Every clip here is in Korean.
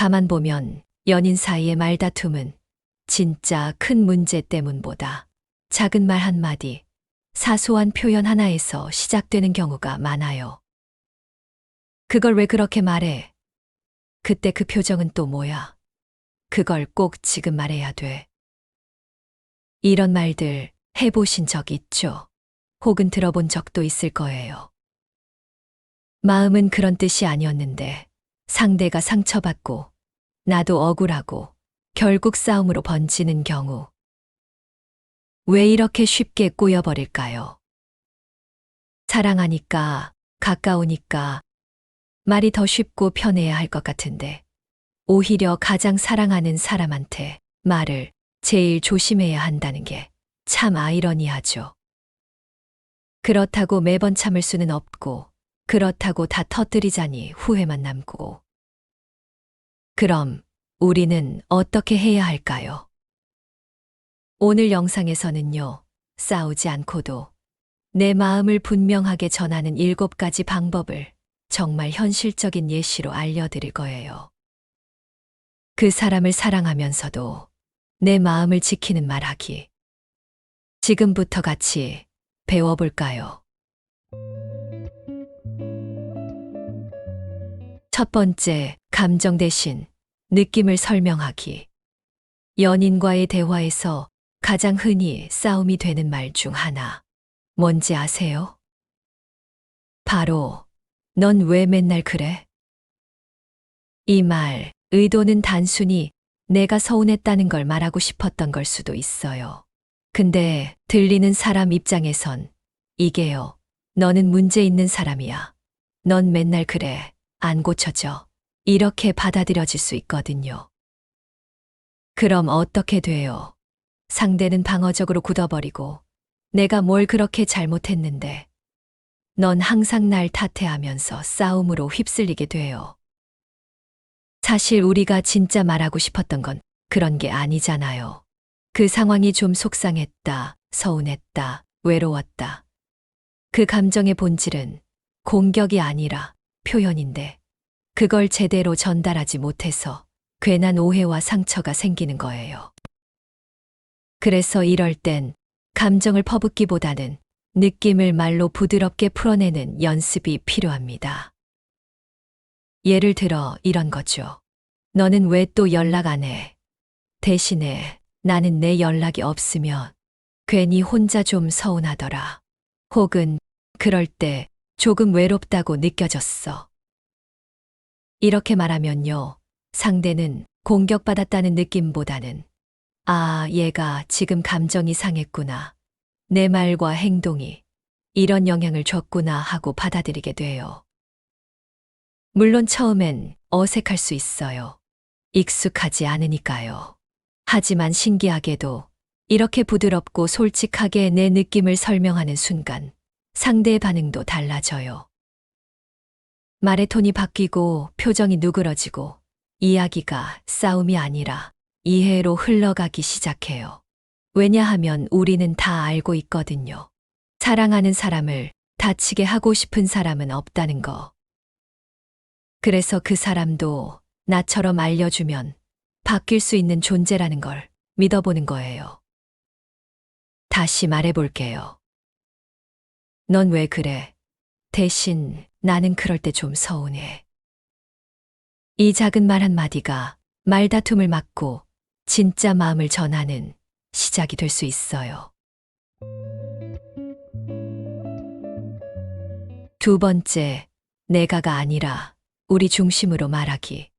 가만 보면 연인 사이의 말다툼은 진짜 큰 문제 때문보다 작은 말 한마디, 사소한 표현 하나에서 시작되는 경우가 많아요. 그걸 왜 그렇게 말해? 그때 그 표정은 또 뭐야? 그걸 꼭 지금 말해야 돼. 이런 말들 해보신 적 있죠? 혹은 들어본 적도 있을 거예요. 마음은 그런 뜻이 아니었는데 상대가 상처받고 나도 억울하고 결국 싸움으로 번지는 경우. 왜 이렇게 쉽게 꼬여버릴까요? 사랑하니까, 가까우니까 말이 더 쉽고 편해야 할 것 같은데 오히려 가장 사랑하는 사람한테 말을 제일 조심해야 한다는 게 참 아이러니하죠. 그렇다고 매번 참을 수는 없고 그렇다고 다 터뜨리자니 후회만 남고. 그럼 우리는 어떻게 해야 할까요? 오늘 영상에서는요, 싸우지 않고도 내 마음을 분명하게 전하는 7가지 방법을 정말 현실적인 예시로 알려드릴 거예요. 그 사람을 사랑하면서도 내 마음을 지키는 말하기. 지금부터 같이 배워볼까요? 첫 번째, 감정 대신 느낌을 설명하기. 연인과의 대화에서 가장 흔히 싸움이 되는 말 중 하나. 뭔지 아세요? 바로, 넌 왜 맨날 그래? 이 말, 의도는 단순히 내가 서운했다는 걸 말하고 싶었던 걸 수도 있어요. 근데 들리는 사람 입장에선 이게요, 너는 문제 있는 사람이야. 넌 맨날 그래. 안 고쳐져. 이렇게 받아들여질 수 있거든요. 그럼 어떻게 돼요? 상대는 방어적으로 굳어버리고 내가 뭘 그렇게 잘못했는데 넌 항상 날 탓해하면서 싸움으로 휩쓸리게 돼요. 사실 우리가 진짜 말하고 싶었던 건 그런 게 아니잖아요. 그 상황이 좀 속상했다, 서운했다, 외로웠다. 그 감정의 본질은 공격이 아니라 표현인데 그걸 제대로 전달하지 못해서 괜한 오해와 상처가 생기는 거예요. 그래서 이럴 땐 감정을 퍼붓기보다는 느낌을 말로 부드럽게 풀어내는 연습이 필요합니다. 예를 들어 이런 거죠. 너는 왜 또 연락 안 해? 대신에 나는 내 연락이 없으면 괜히 혼자 좀 서운하더라. 혹은 그럴 때 조금 외롭다고 느껴졌어. 이렇게 말하면요, 상대는 공격받았다는 느낌보다는 아, 얘가 지금 감정이 상했구나. 내 말과 행동이 이런 영향을 줬구나 하고 받아들이게 돼요. 물론 처음엔 어색할 수 있어요. 익숙하지 않으니까요. 하지만 신기하게도 이렇게 부드럽고 솔직하게 내 느낌을 설명하는 순간 상대의 반응도 달라져요. 말의 톤이 바뀌고 표정이 누그러지고 이야기가 싸움이 아니라 이해로 흘러가기 시작해요. 왜냐하면 우리는 다 알고 있거든요. 사랑하는 사람을 다치게 하고 싶은 사람은 없다는 거. 그래서 그 사람도 나처럼 알려주면 바뀔 수 있는 존재라는 걸 믿어보는 거예요. 다시 말해볼게요. 넌 왜 그래? 대신 나는 그럴 때 좀 서운해. 이 작은 말 한마디가 말다툼을 막고 진짜 마음을 전하는 시작이 될 수 있어요. 두 번째, 내가가 아니라 우리 중심으로 말하기.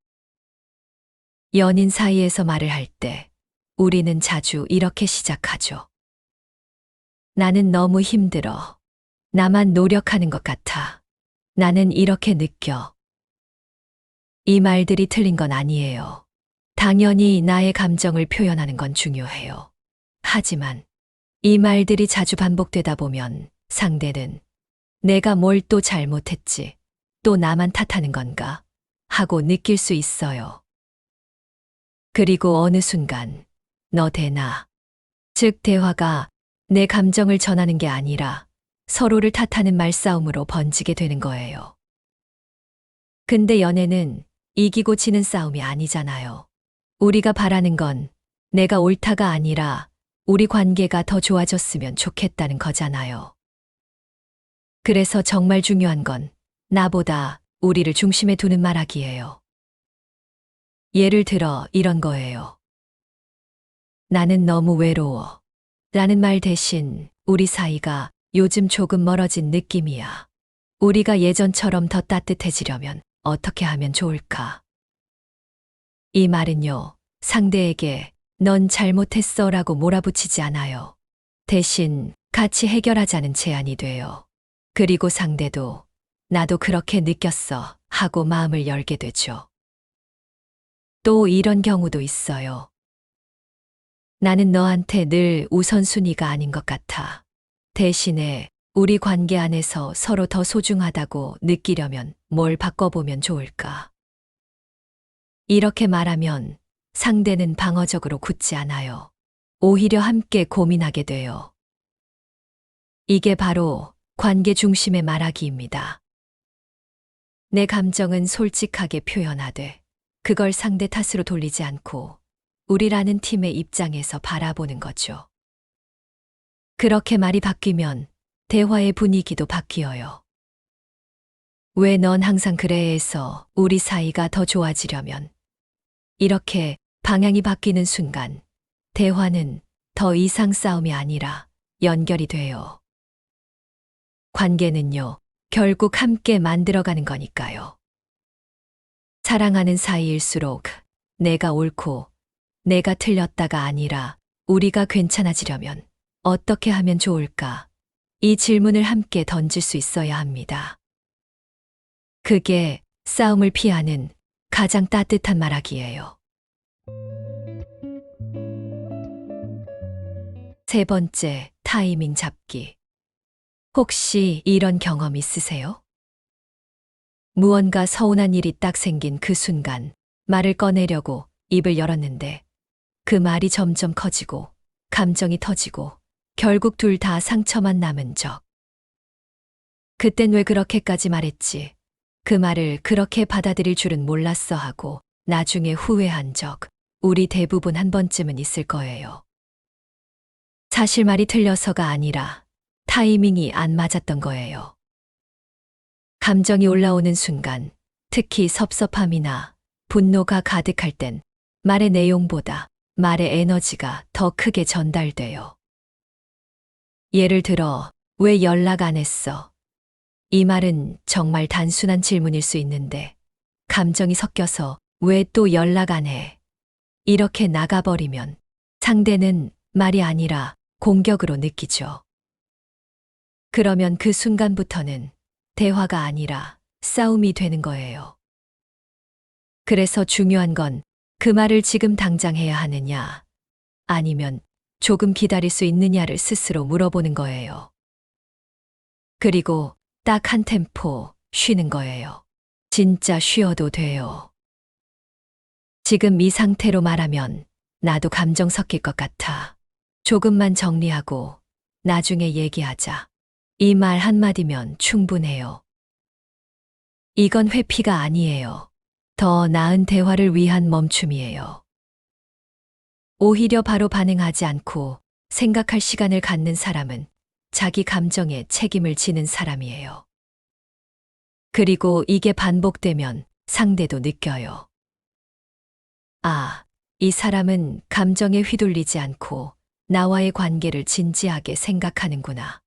연인 사이에서 말을 할 때 우리는 자주 이렇게 시작하죠. 나는 너무 힘들어. 나만 노력하는 것 같아. 나는 이렇게 느껴. 이 말들이 틀린 건 아니에요. 당연히 나의 감정을 표현하는 건 중요해요. 하지만 이 말들이 자주 반복되다 보면 상대는 내가 뭘 또 잘못했지, 또 나만 탓하는 건가 하고 느낄 수 있어요. 그리고 어느 순간 너 대나, 즉 대화가 내 감정을 전하는 게 아니라 서로를 탓하는 말싸움으로 번지게 되는 거예요. 근데 연애는 이기고 지는 싸움이 아니잖아요. 우리가 바라는 건 내가 옳다가 아니라 우리 관계가 더 좋아졌으면 좋겠다는 거잖아요. 그래서 정말 중요한 건 나보다 우리를 중심에 두는 말하기예요. 예를 들어 이런 거예요. 나는 너무 외로워. 라는 말 대신 우리 사이가 요즘 조금 멀어진 느낌이야. 우리가 예전처럼 더 따뜻해지려면 어떻게 하면 좋을까? 이 말은요, 상대에게 넌 잘못했어 라고 몰아붙이지 않아요. 대신 같이 해결하자는 제안이 돼요. 그리고 상대도 나도 그렇게 느꼈어 하고 마음을 열게 되죠. 또 이런 경우도 있어요. 나는 너한테 늘 우선순위가 아닌 것 같아. 대신에 우리 관계 안에서 서로 더 소중하다고 느끼려면 뭘 바꿔보면 좋을까? 이렇게 말하면 상대는 방어적으로 굳지 않아요. 오히려 함께 고민하게 돼요. 이게 바로 관계 중심의 말하기입니다. 내 감정은 솔직하게 표현하되 그걸 상대 탓으로 돌리지 않고 우리라는 팀의 입장에서 바라보는 거죠. 그렇게 말이 바뀌면 대화의 분위기도 바뀌어요. 왜 넌 항상 그래해서 우리 사이가 더 좋아지려면 이렇게 방향이 바뀌는 순간 대화는 더 이상 싸움이 아니라 연결이 돼요. 관계는요, 결국 함께 만들어가는 거니까요. 사랑하는 사이일수록 내가 옳고 내가 틀렸다가 아니라 우리가 괜찮아지려면 어떻게 하면 좋을까? 이 질문을 함께 던질 수 있어야 합니다. 그게 싸움을 피하는 가장 따뜻한 말하기예요. 세 번째, 타이밍 잡기. 혹시 이런 경험 있으세요? 무언가 서운한 일이 딱 생긴 그 순간 말을 꺼내려고 입을 열었는데 그 말이 점점 커지고 감정이 터지고 결국 둘 다 상처만 남은 적. 그땐 왜 그렇게까지 말했지? 그 말을 그렇게 받아들일 줄은 몰랐어 하고 나중에 후회한 적 우리 대부분 한 번쯤은 있을 거예요. 사실 말이 틀려서가 아니라 타이밍이 안 맞았던 거예요. 감정이 올라오는 순간, 특히 섭섭함이나 분노가 가득할 땐 말의 내용보다 말의 에너지가 더 크게 전달돼요. 예를 들어, 왜 연락 안 했어? 이 말은 정말 단순한 질문일 수 있는데, 감정이 섞여서 왜 또 연락 안 해? 이렇게 나가버리면 상대는 말이 아니라 공격으로 느끼죠. 그러면 그 순간부터는 대화가 아니라 싸움이 되는 거예요. 그래서 중요한 건 그 말을 지금 당장 해야 하느냐, 아니면 조금 기다릴 수 있느냐를 스스로 물어보는 거예요. 그리고 딱 한 템포 쉬는 거예요. 진짜 쉬어도 돼요. 지금 이 상태로 말하면 나도 감정 섞일 것 같아. 조금만 정리하고 나중에 얘기하자. 이 말 한마디면 충분해요. 이건 회피가 아니에요. 더 나은 대화를 위한 멈춤이에요. 오히려 바로 반응하지 않고 생각할 시간을 갖는 사람은 자기 감정에 책임을 지는 사람이에요. 그리고 이게 반복되면 상대도 느껴요. 아, 이 사람은 감정에 휘둘리지 않고 나와의 관계를 진지하게 생각하는구나.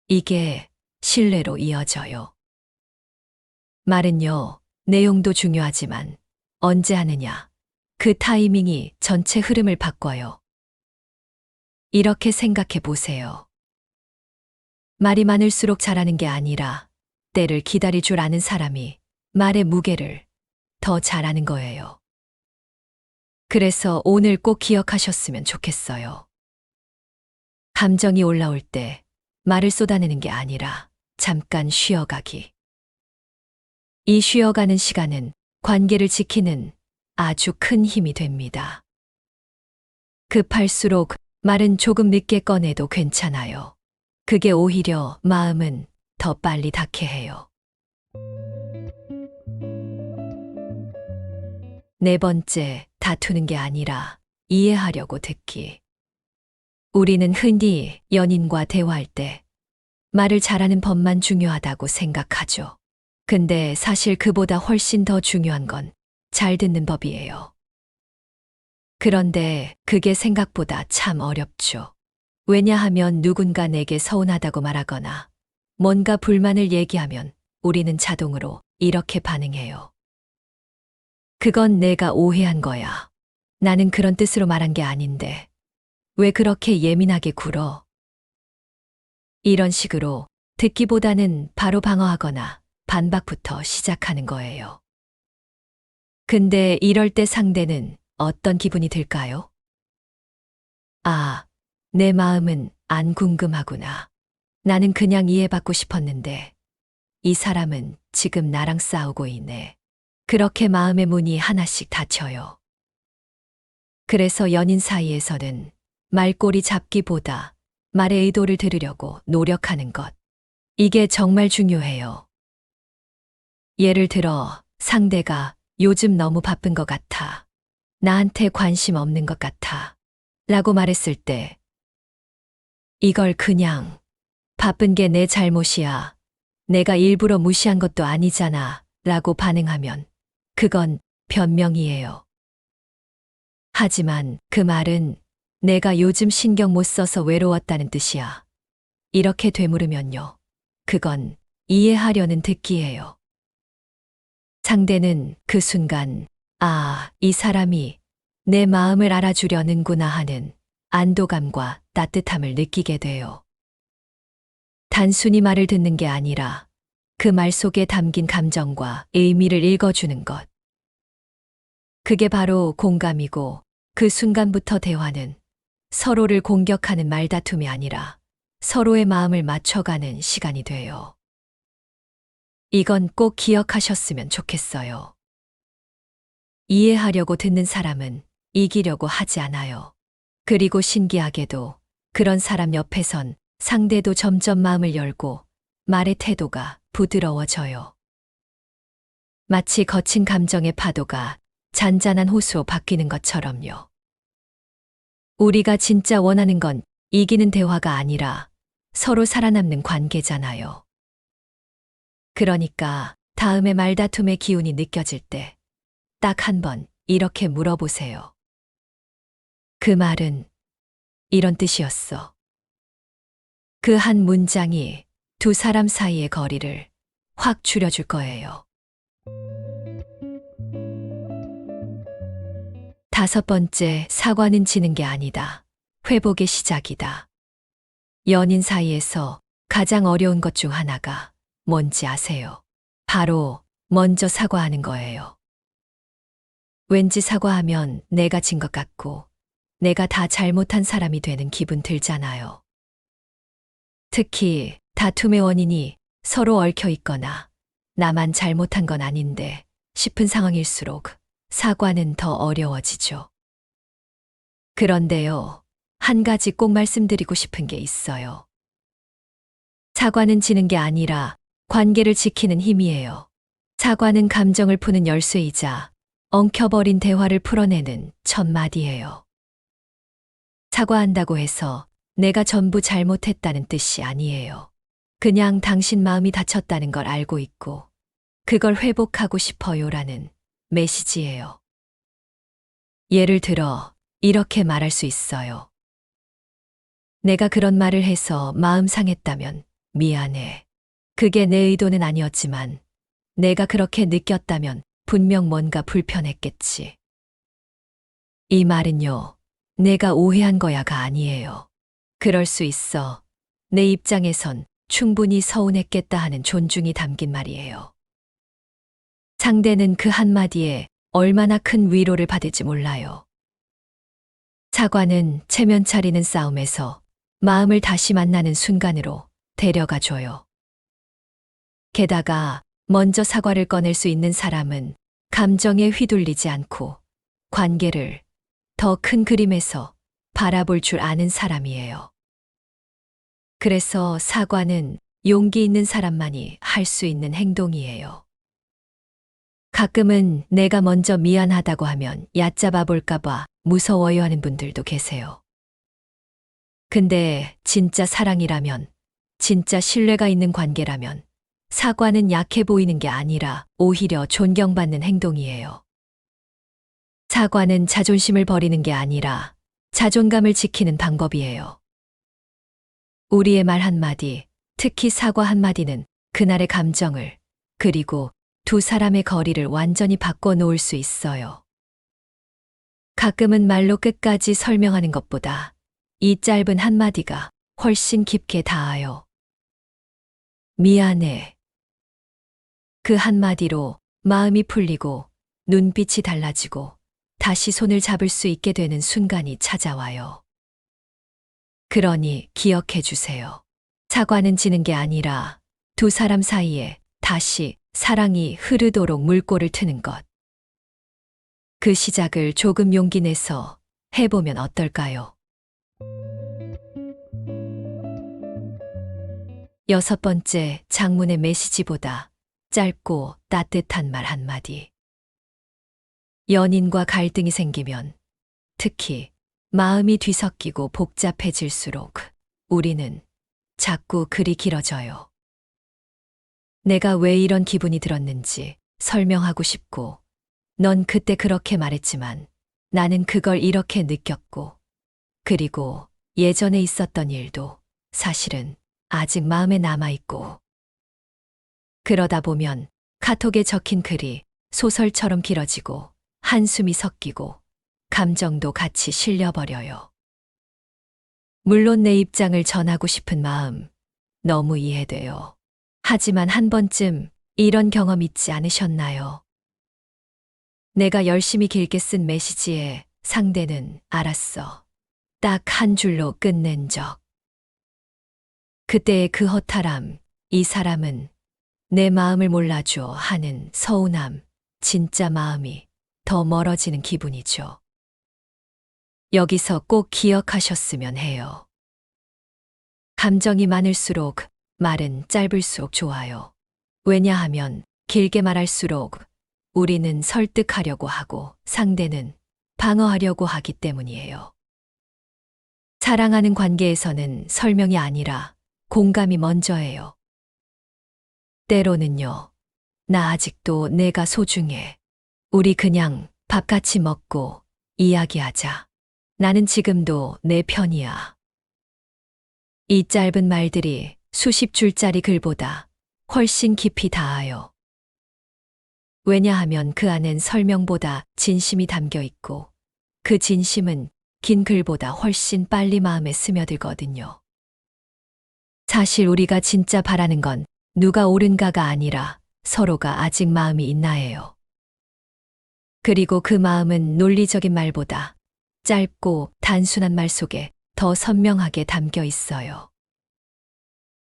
이게 신뢰로 이어져요. 말은요, 내용도 중요하지만 언제 하느냐, 그 타이밍이 전체 흐름을 바꿔요. 이렇게 생각해 보세요. 말이 많을수록 잘하는 게 아니라 때를 기다릴 줄 아는 사람이 말의 무게를 더 잘하는 거예요. 그래서 오늘 꼭 기억하셨으면 좋겠어요. 감정이 올라올 때 말을 쏟아내는 게 아니라 잠깐 쉬어가기. 이 쉬어가는 시간은 관계를 지키는 아주 큰 힘이 됩니다. 급할수록 말은 조금 늦게 꺼내도 괜찮아요. 그게 오히려 마음은 더 빨리 닿게 해요. 네 번째, 다투는 게 아니라 이해하려고 듣기. 우리는 흔히 연인과 대화할 때 말을 잘하는 법만 중요하다고 생각하죠. 근데 사실 그보다 훨씬 더 중요한 건 잘 듣는 법이에요. 그런데 그게 생각보다 참 어렵죠. 왜냐하면 누군가 내게 서운하다고 말하거나 뭔가 불만을 얘기하면 우리는 자동으로 이렇게 반응해요. 그건 내가 오해한 거야. 나는 그런 뜻으로 말한 게 아닌데 왜 그렇게 예민하게 굴어? 이런 식으로 듣기보다는 바로 방어하거나 반박부터 시작하는 거예요. 근데 이럴 때 상대는 어떤 기분이 들까요? 아, 내 마음은 안 궁금하구나. 나는 그냥 이해받고 싶었는데 이 사람은 지금 나랑 싸우고 있네. 그렇게 마음의 문이 하나씩 닫혀요. 그래서 연인 사이에서는 말꼬리 잡기보다 말의 의도를 들으려고 노력하는 것. 이게 정말 중요해요. 예를 들어 상대가 요즘 너무 바쁜 것 같아. 나한테 관심 없는 것 같아. 라고 말했을 때 이걸 그냥 바쁜 게 내 잘못이야. 내가 일부러 무시한 것도 아니잖아. 라고 반응하면 그건 변명이에요. 하지만 그 말은 내가 요즘 신경 못 써서 외로웠다는 뜻이야. 이렇게 되물으면요. 그건 이해하려는 듣기예요. 상대는 그 순간, 아, 이 사람이 내 마음을 알아주려는구나 하는 안도감과 따뜻함을 느끼게 돼요. 단순히 말을 듣는 게 아니라 그 말 속에 담긴 감정과 의미를 읽어주는 것. 그게 바로 공감이고 그 순간부터 대화는 서로를 공격하는 말다툼이 아니라 서로의 마음을 맞춰가는 시간이 돼요. 이건 꼭 기억하셨으면 좋겠어요. 이해하려고 듣는 사람은 이기려고 하지 않아요. 그리고 신기하게도 그런 사람 옆에선 상대도 점점 마음을 열고 말의 태도가 부드러워져요. 마치 거친 감정의 파도가 잔잔한 호수로 바뀌는 것처럼요. 우리가 진짜 원하는 건 이기는 대화가 아니라 서로 살아남는 관계잖아요. 그러니까 다음에 말다툼의 기운이 느껴질 때 딱 한 번 이렇게 물어보세요. 그 말은 이런 뜻이었어. 그 한 문장이 두 사람 사이의 거리를 확 줄여줄 거예요. 다섯 번째, 사과는 지는 게 아니다. 회복의 시작이다. 연인 사이에서 가장 어려운 것 중 하나가 뭔지 아세요? 바로 먼저 사과하는 거예요. 왠지 사과하면 내가 진 것 같고 내가 다 잘못한 사람이 되는 기분 들잖아요. 특히 다툼의 원인이 서로 얽혀 있거나 나만 잘못한 건 아닌데 싶은 상황일수록 사과는 더 어려워지죠. 그런데요, 한 가지 꼭 말씀드리고 싶은 게 있어요. 사과는 지는 게 아니라 관계를 지키는 힘이에요. 사과는 감정을 푸는 열쇠이자 엉켜버린 대화를 풀어내는 첫마디예요. 사과한다고 해서 내가 전부 잘못했다는 뜻이 아니에요. 그냥 당신 마음이 다쳤다는 걸 알고 있고 그걸 회복하고 싶어요라는 메시지예요. 예를 들어 이렇게 말할 수 있어요. 내가 그런 말을 해서 마음 상했다면 미안해. 그게 내 의도는 아니었지만 내가 그렇게 느꼈다면 분명 뭔가 불편했겠지. 이 말은요, 내가 오해한 거야가 아니에요. 그럴 수 있어. 내 입장에선 충분히 서운했겠다 하는 존중이 담긴 말이에요. 상대는 그 한마디에 얼마나 큰 위로를 받을지 몰라요. 사과는 체면 차리는 싸움에서 마음을 다시 만나는 순간으로 데려가 줘요. 게다가 먼저 사과를 꺼낼 수 있는 사람은 감정에 휘둘리지 않고 관계를 더 큰 그림에서 바라볼 줄 아는 사람이에요. 그래서 사과는 용기 있는 사람만이 할 수 있는 행동이에요. 가끔은 내가 먼저 미안하다고 하면 얕잡아 볼까봐 무서워요 하는 분들도 계세요. 근데 진짜 사랑이라면, 진짜 신뢰가 있는 관계라면 사과는 약해 보이는 게 아니라 오히려 존경받는 행동이에요. 사과는 자존심을 버리는 게 아니라 자존감을 지키는 방법이에요. 우리의 말 한마디, 특히 사과 한마디는 그날의 감정을, 그리고 두 사람의 거리를 완전히 바꿔 놓을 수 있어요. 가끔은 말로 끝까지 설명하는 것보다 이 짧은 한마디가 훨씬 깊게 닿아요. 미안해. 그 한마디로 마음이 풀리고 눈빛이 달라지고 다시 손을 잡을 수 있게 되는 순간이 찾아와요. 그러니 기억해 주세요. 사과는 지는 게 아니라 두 사람 사이에 다시 사랑이 흐르도록 물꼬를 트는 것. 그 시작을 조금 용기 내서 해보면 어떨까요? 6번째, 장문의 메시지보다 짧고 따뜻한 말 한마디. 연인과 갈등이 생기면, 특히 마음이 뒤섞이고 복잡해질수록 우리는 자꾸 글이 길어져요. 내가 왜 이런 기분이 들었는지 설명하고 싶고, 넌 그때 그렇게 말했지만 나는 그걸 이렇게 느꼈고, 그리고 예전에 있었던 일도 사실은 아직 마음에 남아있고. 그러다 보면 카톡에 적힌 글이 소설처럼 길어지고 한숨이 섞이고 감정도 같이 실려버려요. 물론 내 입장을 전하고 싶은 마음 너무 이해돼요. 하지만 한 번쯤 이런 경험 있지 않으셨나요? 내가 열심히 길게 쓴 메시지에 상대는 알았어. 딱 한 줄로 끝낸 적. 그때의 그 허탈함, 이 사람은 내 마음을 몰라줘 하는 서운함, 진짜 마음이 더 멀어지는 기분이죠. 여기서 꼭 기억하셨으면 해요. 감정이 많을수록 말은 짧을수록 좋아요. 왜냐하면 길게 말할수록 우리는 설득하려고 하고 상대는 방어하려고 하기 때문이에요. 사랑하는 관계에서는 설명이 아니라 공감이 먼저예요. 때로는요, 나 아직도 내가 소중해. 우리 그냥 밥 같이 먹고 이야기하자. 나는 지금도 내 편이야. 이 짧은 말들이 수십 줄짜리 글보다 훨씬 깊이 닿아요. 왜냐하면 그 안엔 설명보다 진심이 담겨 있고 그 진심은 긴 글보다 훨씬 빨리 마음에 스며들거든요. 사실 우리가 진짜 바라는 건 누가 옳은가가 아니라 서로가 아직 마음이 있나예요. 그리고 그 마음은 논리적인 말보다 짧고 단순한 말 속에 더 선명하게 담겨 있어요.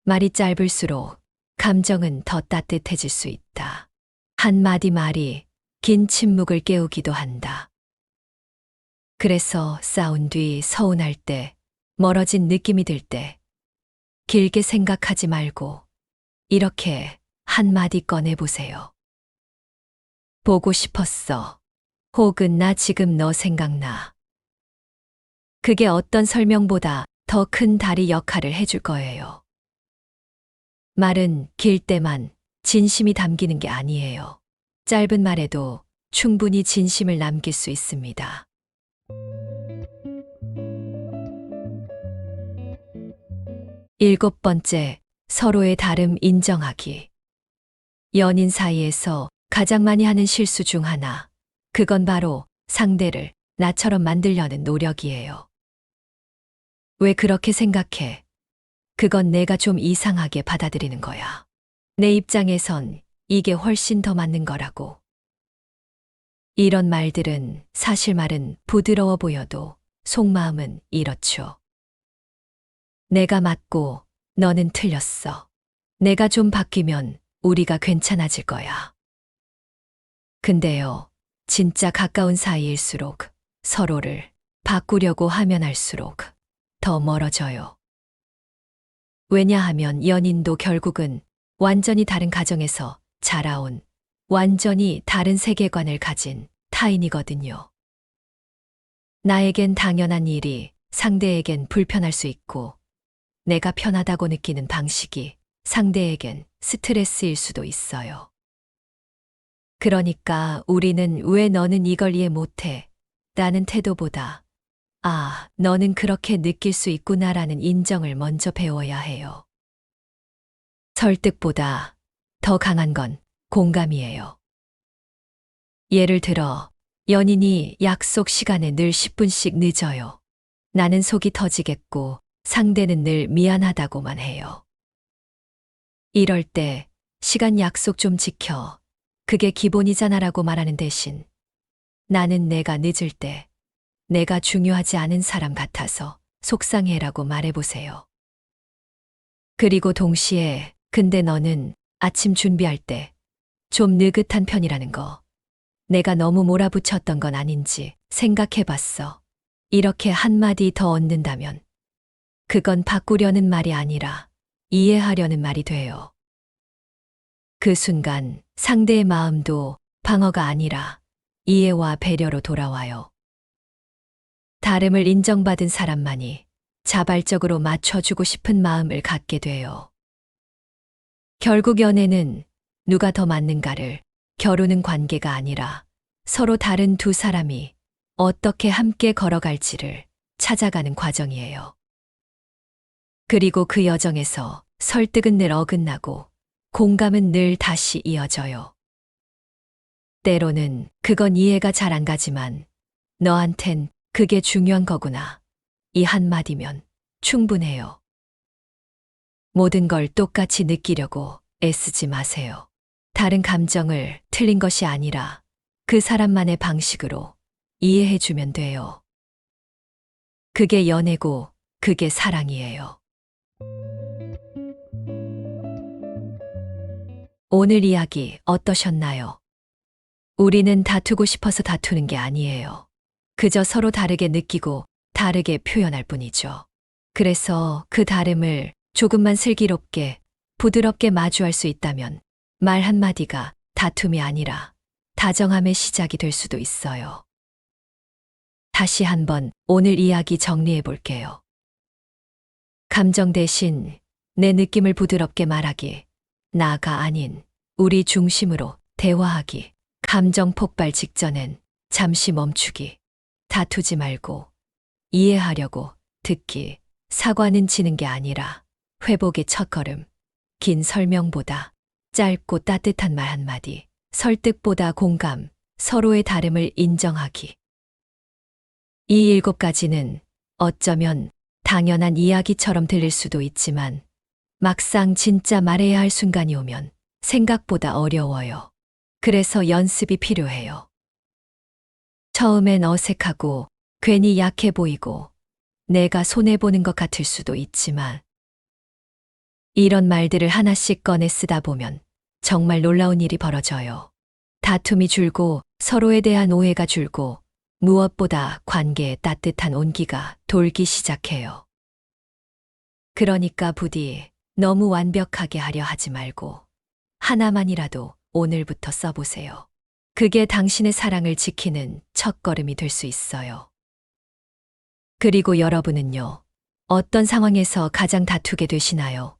말이 짧을수록 감정은 더 따뜻해질 수 있다. 한마디 말이 긴 침묵을 깨우기도 한다. 그래서 싸운 뒤 서운할 때, 멀어진 느낌이 들 때, 길게 생각하지 말고 이렇게 한마디 꺼내보세요. 보고 싶었어. 혹은 나 지금 너 생각나. 그게 어떤 설명보다 더 큰 다리 역할을 해줄 거예요. 말은 길 때만 진심이 담기는 게 아니에요. 짧은 말에도 충분히 진심을 남길 수 있습니다. 7번째, 서로의 다름 인정하기. 연인 사이에서 가장 많이 하는 실수 중 하나, 그건 바로 상대를 나처럼 만들려는 노력이에요. 왜 그렇게 생각해? 그건 내가 좀 이상하게 받아들이는 거야. 내 입장에선 이게 훨씬 더 맞는 거라고. 이런 말들은 사실 말은 부드러워 보여도 속마음은 이렇죠. 내가 맞고 너는 틀렸어. 내가 좀 바뀌면 우리가 괜찮아질 거야. 근데요, 진짜 가까운 사이일수록 서로를 바꾸려고 하면 할수록 더 멀어져요. 왜냐하면 연인도 결국은 완전히 다른 가정에서 자라온 완전히 다른 세계관을 가진 타인이거든요. 나에겐 당연한 일이 상대에겐 불편할 수 있고, 내가 편하다고 느끼는 방식이 상대에겐 스트레스일 수도 있어요. 그러니까 우리는 왜 너는 이걸 이해 못해? 라는 태도보다, 아, 너는 그렇게 느낄 수 있구나라는 인정을 먼저 배워야 해요. 설득보다 더 강한 건 공감이에요. 예를 들어, 연인이 약속 시간에 늘 10분씩 늦어요. 나는 속이 터지겠고, 상대는 늘 미안하다고만 해요. 이럴 때, 시간 약속 좀 지켜. 그게 기본이잖아라고 말하는 대신, 나는 내가 늦을 때, 내가 중요하지 않은 사람 같아서 속상해라고 말해보세요. 그리고 동시에, 근데 너는 아침 준비할 때 좀 느긋한 편이라는 거, 내가 너무 몰아붙였던 건 아닌지 생각해봤어. 이렇게 한마디 더 얻는다면, 그건 바꾸려는 말이 아니라 이해하려는 말이 돼요. 그 순간 상대의 마음도 방어가 아니라 이해와 배려로 돌아와요. 다름을 인정받은 사람만이 자발적으로 맞춰주고 싶은 마음을 갖게 돼요. 결국 연애는 누가 더 맞는가를 겨루는 관계가 아니라 서로 다른 두 사람이 어떻게 함께 걸어갈지를 찾아가는 과정이에요. 그리고 그 여정에서 설득은 늘 어긋나고 공감은 늘 다시 이어져요. 때로는 그건 이해가 잘 안 가지만 너한텐 그게 중요한 거구나. 이 한마디면 충분해요. 모든 걸 똑같이 느끼려고 애쓰지 마세요. 다른 감정을 틀린 것이 아니라 그 사람만의 방식으로 이해해주면 돼요. 그게 연애고 그게 사랑이에요. 오늘 이야기 어떠셨나요? 우리는 다투고 싶어서 다투는 게 아니에요. 그저 서로 다르게 느끼고 다르게 표현할 뿐이죠. 그래서 그 다름을 조금만 슬기롭게, 부드럽게 마주할 수 있다면 말 한마디가 다툼이 아니라 다정함의 시작이 될 수도 있어요. 다시 한번 오늘 이야기 정리해 볼게요. 감정 대신 내 느낌을 부드럽게 말하기, 나가 아닌 우리 중심으로 대화하기, 감정 폭발 직전엔 잠시 멈추기, 다투지 말고 이해하려고 듣기, 사과는 지는 게 아니라 회복의 첫걸음, 긴 설명보다 짧고 따뜻한 말 한마디, 설득보다 공감, 서로의 다름을 인정하기. 이 7가지는 어쩌면 당연한 이야기처럼 들릴 수도 있지만 막상 진짜 말해야 할 순간이 오면 생각보다 어려워요. 그래서 연습이 필요해요. 처음엔 어색하고 괜히 약해 보이고 내가 손해보는 것 같을 수도 있지만 이런 말들을 하나씩 꺼내 쓰다 보면 정말 놀라운 일이 벌어져요. 다툼이 줄고 서로에 대한 오해가 줄고 무엇보다 관계에 따뜻한 온기가 돌기 시작해요. 그러니까 부디 너무 완벽하게 하려 하지 말고 하나만이라도 오늘부터 써보세요. 그게 당신의 사랑을 지키는 첫걸음이 될 수 있어요. 그리고 여러분은요, 어떤 상황에서 가장 다투게 되시나요?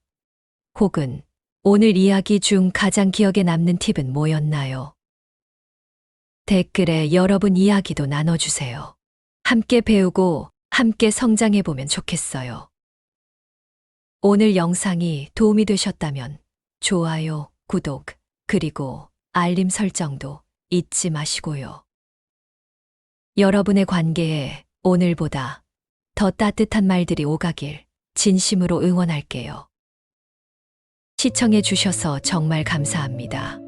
혹은 오늘 이야기 중 가장 기억에 남는 팁은 뭐였나요? 댓글에 여러분 이야기도 나눠주세요. 함께 배우고 함께 성장해보면 좋겠어요. 오늘 영상이 도움이 되셨다면 좋아요, 구독, 그리고 알림 설정도 잊지 마시고요. 여러분의 관계에 오늘보다 더 따뜻한 말들이 오가길 진심으로 응원할게요. 시청해 주셔서 정말 감사합니다.